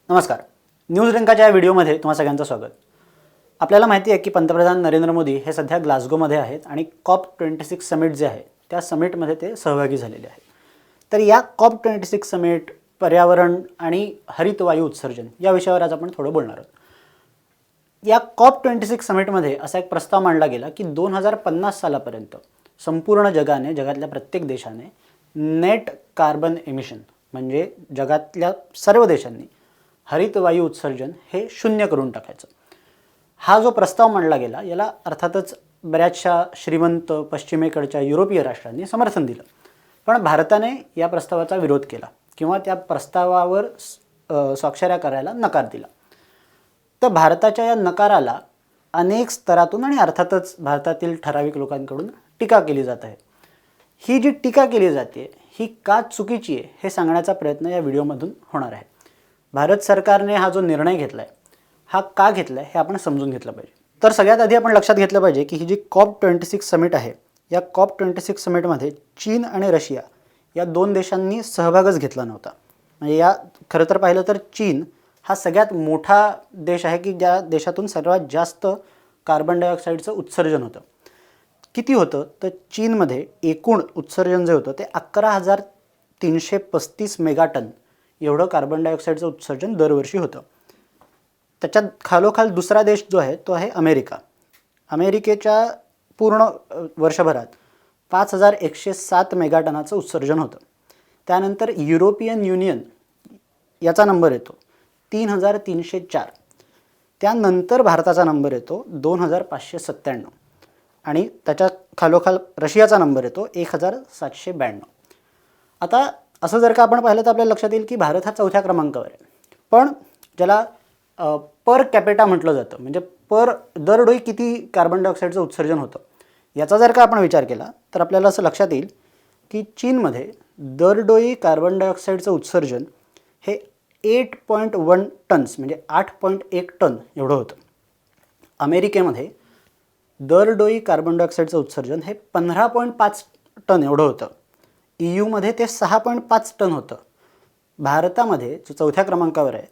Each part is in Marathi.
नमस्कार. न्यूज रंकाच्या या व्हिडिओमध्ये तुम्हा सगळ्यांचं स्वागत. आपल्याला माहिती आहे की पंतप्रधान नरेंद्र मोदी हे सध्या ग्लासगोमध्ये आहेत आणि COP26 समिट जे आहे त्या समिटमध्ये ते सहभागी झालेले आहेत. तर या COP26 समिट, पर्यावरण आणि हरित वायू उत्सर्जन या विषयावर आज आपण थोडं बोलणार आहोत. या COP26 समिटमध्ये असा एक प्रस्ताव मांडला गेला की 2050 सालापर्यंत संपूर्ण जगाने, जगातल्या प्रत्येक देशाने नेट कार्बन एमिशन म्हणजे जगातल्या सर्व देशांनी हरित वायू उत्सर्जन हे शून्य करून टाकायचं. हा जो प्रस्ताव मांडला गेला याला अर्थातच बऱ्याचशा श्रीमंत पश्चिमेकडच्या युरोपीय राष्ट्रांनी समर्थन दिलं, पण भारताने या प्रस्तावाचा विरोध केला किंवा त्या प्रस्तावावर स्वाक्षऱ्या करायला नकार दिला. तर भारताच्या या नकाराला अनेक स्तरातून आणि अर्थातच भारतातील ठराविक लोकांकडून टीका केली जात आहे. ही जी टीका केली जाते ही का चुकीची आहे हे सांगण्याचा प्रयत्न या व्हिडिओमधून होणार आहे. भारत सरकारने हा जो निर्णय घेतला आहे हा का घेतला आहे हे आपण समजून घेतलं पाहिजे. तर सगळ्यात आधी आपण लक्षात घेतलं पाहिजे की ही जी COP26 समिट आहे या COP26 समिटमध्ये चीन आणि रशिया या दोन देशांनी सहभागच घेतला नव्हता. म्हणजे या खरं तर पाहिलं तर चीन हा सगळ्यात मोठा देश आहे की ज्या देशातून सर्वात जास्त कार्बन डायऑक्साईडचं उत्सर्जन होतं. किती होतं तर चीनमध्ये एकूण उत्सर्जन जे होतं ते 11,335 मेगाटन एवढं कार्बन डायऑक्साईडचं उत्सर्जन दरवर्षी होतं. त्याच्यात खालोखाल दुसरा देश जो आहे तो आहे अमेरिका. अमेरिकेच्या पूर्ण वर्षभरात 5,107 मेगाटनाचं उत्सर्जन होतं. त्यानंतर युरोपियन युनियन याचा नंबर येतो 3,304. त्यानंतर भारताचा नंबर येतो 2,597 आणि त्याच्या खालोखाल रशियाचा नंबर येतो 1,792. आता असं जर का आपण पाहिलं तर आपल्याला लक्षात येईल की भारत हा चौथ्या क्रमांकावर आहे, पण ज्याला पर कॅपिटा म्हटलं जातं म्हणजे दरडोई किती कार्बन डायऑक्साईडचं उत्सर्जन होतं याचा जर का आपण विचार केला तर आपल्याला असं लक्षात येईल की चीनमध्ये दरडोई कार्बन डायऑक्साईडचं उत्सर्जन हे 8.1 टन्स म्हणजे 8.1 टन एवढं होतं. अमेरिकेमध्ये दरडोई कार्बन डायऑक्साईडचं उत्सर्जन हे 15.5 टन एवढं होतं. EUमध्ये ते 6.5 टन होतं. भारतामध्ये जो चौथ्या क्रमांकावर आहे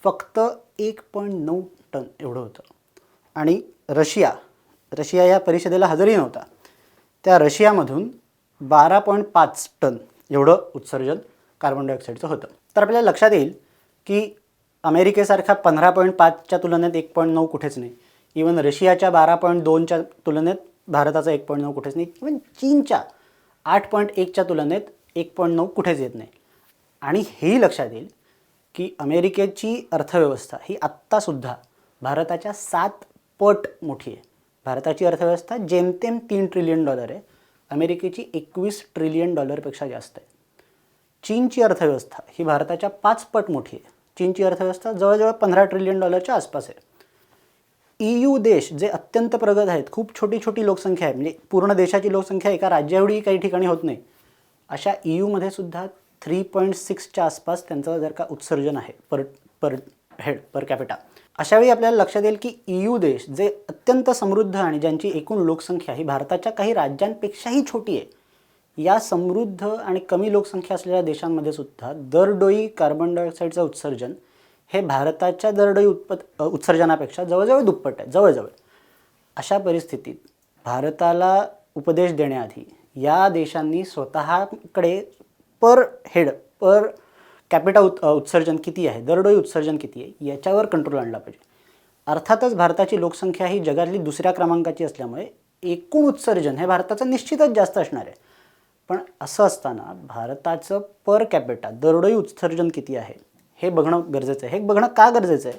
फक्त 1.9 टन एवढं होतं. आणि रशिया या परिषदेला हजरही नव्हता. त्या रशियामधून 12.5 टन एवढं उत्सर्जन कार्बन डायऑक्साईडचं होतं. तर आपल्याला लक्षात येईल की अमेरिकेसारखा 15.5च्या तुलनेत 1.9 कुठेच नाही. इवन रशियाच्या 12.2च्या तुलनेत भारताचा 1.9 कुठेच नाही. इवन चीनच्या 8.1च्या तुलनेत 1.9 कुठेच येत नाही. आणि हेही लक्षात येईल की अमेरिकेची अर्थव्यवस्था ही आत्तासुद्धा भारताच्या 7 पट मोठी आहे. भारताची अर्थव्यवस्था जेमतेम $3 ट्रिलियन आहे. अमेरिकेची $21 ट्रिलियन पेक्षा जास्त आहे. चीनची अर्थव्यवस्था ही भारताच्या 5 पट मोठी आहे. चीनची अर्थव्यवस्था जवळजवळ $15 ट्रिलियन आसपास आहे. EU देश जे अत्यंत प्रगत आहेत, खूप छोटी छोटी लोकसंख्या आहे, म्हणजे पूर्ण देशाची लोकसंख्या एका राज्याएवढी काही ठिकाणी होत नाही, अशा EUमध्ये सुद्धा 3.6च्या आसपास त्यांचं जर का उत्सर्जन आहे पर कॅपिटा. अशावेळी आपल्याला लक्षात येईल की EU देश जे अत्यंत समृद्ध आणि ज्यांची एकूण लोकसंख्या ही भारताच्या काही राज्यांपेक्षाही छोटी आहे, या समृद्ध आणि कमी लोकसंख्या असलेल्या देशांमध्ये सुद्धा दरडोई कार्बन डायऑक्साईडचं उत्सर्जन हे भारताच्या दरडोई उत्सर्जनापेक्षा जवळजवळ दुप्पट आहे, जवळजवळ. अशा परिस्थितीत भारताला उपदेश देण्याआधी या देशांनी स्वतःकडे पर कॅपिटा उत्सर्जन किती आहे, दरडोई उत्सर्जन किती आहे याच्यावर कंट्रोल आणला पाहिजे. अर्थातच भारताची लोकसंख्या ही जगातली दुसऱ्या क्रमांकाची असल्यामुळे एकूण उत्सर्जन हे भारताचं निश्चितच जास्त असणार आहे. पण असं असताना भारताचं पर कॅपिटा दरडोई उत्सर्जन किती आहे हे बघणं गरजेचं आहे. हे बघणं का गरजेचं आहे?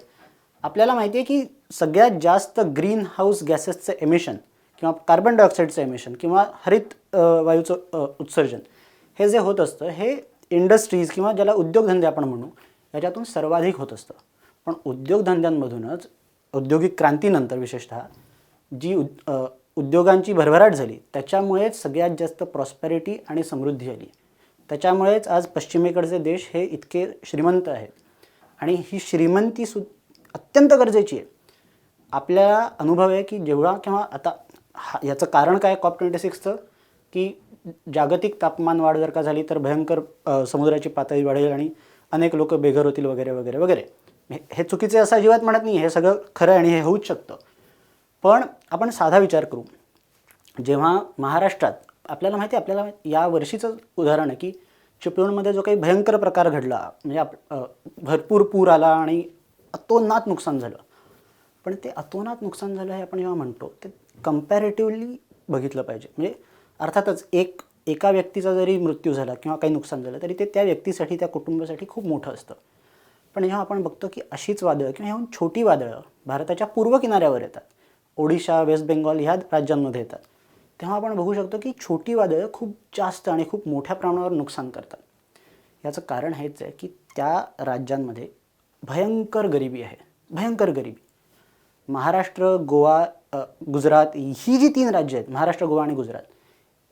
आपल्याला माहिती आहे की सगळ्यात जास्त ग्रीन हाऊस गॅसेसचं एमिशन किंवा कार्बन डायऑक्साईडचं एमिशन किंवा हरित वायूचं उत्सर्जन हे जे होत असतं हे इंडस्ट्रीज किंवा ज्याला उद्योगधंदे आपण म्हणू याच्यातून सर्वाधिक होत असतं. पण उद्योगधंद्यांमधूनच औद्योगिक क्रांतीनंतर विशेषतः जी उद्योगांची भरभराट झाली त्याच्यामुळेच सगळ्यात जास्त प्रॉस्पेरिटी आणि समृद्धी आली. त्याच्यामुळेच आज पश्चिमेकडचे देश हे इतके श्रीमंत आहेत आणि ही श्रीमंती अत्यंत गरजेची आहे. आपल्याला अनुभव आहे की जेवढा किंवा आता याचं कारण काय COP26चं की जागतिक तापमान वाढ जर का झाली तर भयंकर समुद्राची पातळी वाढेल आणि अनेक लोक बेघर होतील वगैरे वगैरे वगैरे. हे चुकीचे असं अजिबात म्हणत नाही, हे सगळं खरं आहे आणि हे होऊच शकतं. पण आपण साधा विचार करू, जेव्हा महाराष्ट्रात आपल्याला माहिती आहे, आपल्याला या वर्षीचं उदाहरण आहे की चिपळूणमध्ये जो काही भयंकर प्रकार घडला, म्हणजे भरपूर पूर आला आणि अतोनात नुकसान झालं. पण ते अतोनात नुकसान झालं हे आपण जेव्हा म्हणतो ते कंपॅरेटिव्हली बघितलं पाहिजे. म्हणजे अर्थातच एका व्यक्तीचा जरी मृत्यू झाला किंवा काही नुकसान झालं तरी ते त्या व्यक्तीसाठी, त्या कुटुंबासाठी खूप मोठं असतं. पण जेव्हा आपण बघतो की अशीच वादळं किंवा ह्याहून छोटी वादळं भारताच्या पूर्व किनाऱ्यावर येतात, ओडिशा, वेस्ट बेंगॉल ह्या राज्यांमध्ये येतात, तेव्हा आपण बघू शकतो की छोटी वादळं खूप जास्त आणि खूप मोठ्या प्रमाणावर नुकसान करतात. याचं कारण हेच आहे की त्या राज्यांमध्ये भयंकर गरिबी आहे, भयंकर गरिबी. महाराष्ट्र, गोवा, गुजरात ही जी 3 राज्य आहेत, महाराष्ट्र, गोवा आणि गुजरात,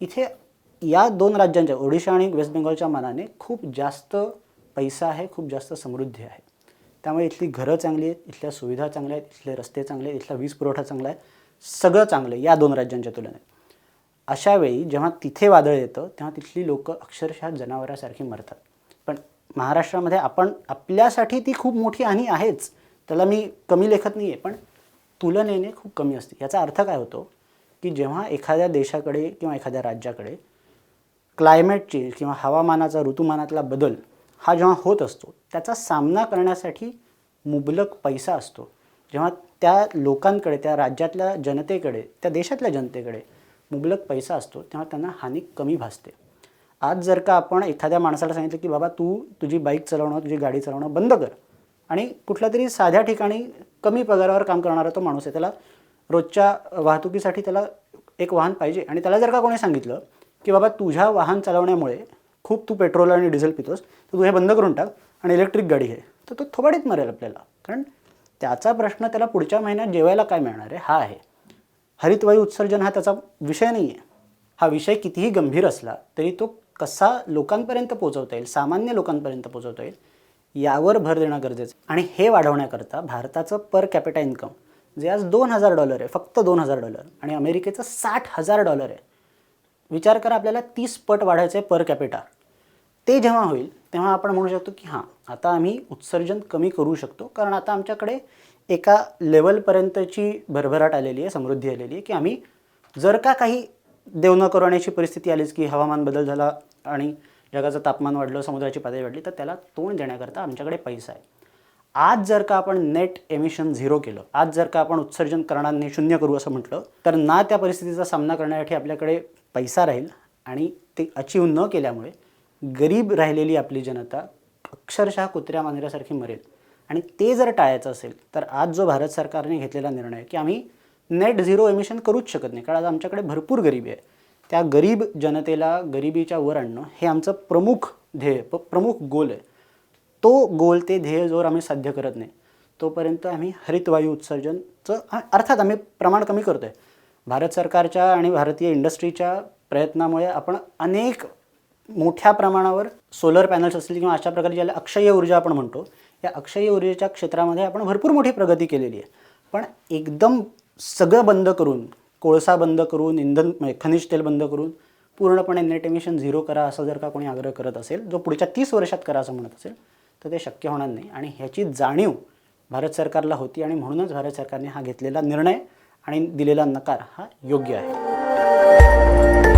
इथे या 2 राज्यांच्या, ओडिशा आणि वेस्ट बेंगॉलच्या मानाने खूप जास्त पैसा आहे, खूप जास्त समृद्धी आहे. त्यामुळे इथली घरं चांगली आहेत, इथल्या सुविधा चांगल्या आहेत, इथले रस्ते चांगले आहेत, इथला वीज पुरवठा चांगला आहे, सगळं चांगलं आहे या 2 राज्यांच्या तुलनेत. अशा वेळी जेव्हा तिथे वादळ येतं तेव्हा तिथली लोकं अक्षरशः जनावरासारखी मरतात. पण महाराष्ट्रामध्ये आपल्यासाठी ती खूप मोठी हानी आहेच, त्याला मी कमी लेखत नाही आहे, पण तुलनेने खूप कमी असते. याचा अर्थ काय होतो की जेव्हा एखाद्या देशाकडे किंवा एखाद्या राज्याकडे क्लायमेट चेंज किंवा हवामानाचा, ऋतुमानातला बदल हा जेव्हा होत असतो, त्याचा सामना करण्यासाठी मुबलक पैसा असतो. जेव्हा त्या लोकांकडे, त्या राज्यातल्या जनतेकडे, त्या देशातल्या जनतेकडे मुबलक पैसा असतो तेव्हा त्यांना हानी कमी भासते. आज जर का आपण एखाद्या माणसाला सांगितलं की बाबा तू तुझी बाईक चालवणं, तुझी गाडी चालवणं बंद कर, आणि कुठल्या तरी साध्या ठिकाणी कमी पगारावर काम करणारा तो माणूस आहे, त्याला रोजच्या वाहतुकीसाठी त्याला एक वाहन पाहिजे, आणि त्याला जर का कोणी सांगितलं की बाबा तुझ्या वाहन चालवण्यामुळे खूप तू पेट्रोल आणि डिझेल पितोस, तर तू हे बंद करून टाक आणि इलेक्ट्रिक गाडी आहे, तर तो थोबाडीत मरेल आपल्याला. कारण त्याचा प्रश्न त्याला पुढच्या महिन्यात जेवायला काय मिळणार आहे हा आहे. हरितवायू उत्सर्जन हा त्याचा विषय नाही आहे. हा विषय कितीही गंभीर असला तरी तो कसा लोकांपर्यंत पोहोचवता येईल, सामान्य लोकांपर्यंत पोहोचवता येईल, यावर भर देणं गरजेचं आहे. आणि हे वाढवण्याकरता भारताचं पर कॅपिटा इन्कम जे आज $2,000 आहे, फक्त $2,000, आणि अमेरिकेचं $60,000 आहे. विचार करा, आपल्याला 30 पट वाढायचं आहे पर कॅपिटा. ते जेव्हा होईल तेव्हा आपण म्हणू शकतो की हां, आता आम्ही उत्सर्जन कमी करू शकतो, कारण आता आमच्याकडे एका लेवलपर्यंतची भरभराट आलेली आहे, समृद्धी आलेली आहे, की आम्ही जर का काही देव न करण्याची परिस्थिती आलीच की हवामान बदल झाला आणि जगाचं तापमान वाढलं, समुद्राची पातळी वाढली, तर त्याला तोंड देण्याकरता आमच्याकडे पैसा आहे. आज जर का आपण नेट एमिशन 0 केलं, आज जर का आपण उत्सर्जन करणार नाही, 0 करू असं म्हटलं, तर ना त्या परिस्थितीचा सामना करण्यासाठी आपल्याकडे पैसा राहील, आणि ते अचीव न केल्यामुळे गरीब राहिलेली आपली जनता अक्षरशः कुत्र्या मांजऱ्यासारखी मरेल. आणि ते जर टाळायचं असेल तर आज जो भारत सरकारने घेतलेला निर्णय की आम्ही नेट 0 एमिशन करूच शकत नाही, कारण आज आमच्याकडे भरपूर गरिबी आहे, त्या गरीब जनतेला गरिबीच्या वर आणणं हे आमचं प्रमुख ध्येय, प्रमुख गोल आहे. तो गोल, ते ध्येय जोर आम्ही साध्य करत नाही तोपर्यंत आम्ही हरितवायू उत्सर्जनचं अर्थात आम्ही प्रमाण कमी करतो आहे. भारत सरकारच्या आणि भारतीय इंडस्ट्रीच्या प्रयत्नामुळे आपण अनेक मोठ्या प्रमाणावर सोलर पॅनल्स असतील किंवा अशा प्रकारची ज्याला अक्षय ऊर्जा आपण म्हणतो, या अक्षय ऊर्जेच्या क्षेत्रामध्ये आपण भरपूर मोठी प्रगती केलेली आहे. पण एकदम सगळं बंद करून, कोळसा बंद करून, इंधन खनिज तेल बंद करून पूर्णपणे नेट एमिशन 0 करा असं जर का कोणी आग्रह करत असेल, जो पुढच्या 30 वर्षात करा असं म्हणत असेल, तर ते शक्य होणार नाही. आणि ह्याची जाणीव भारत सरकारला होती, आणि म्हणूनच भारत सरकारने हा घेतलेला निर्णय आणि दिलेला नकार हा योग्य आहे.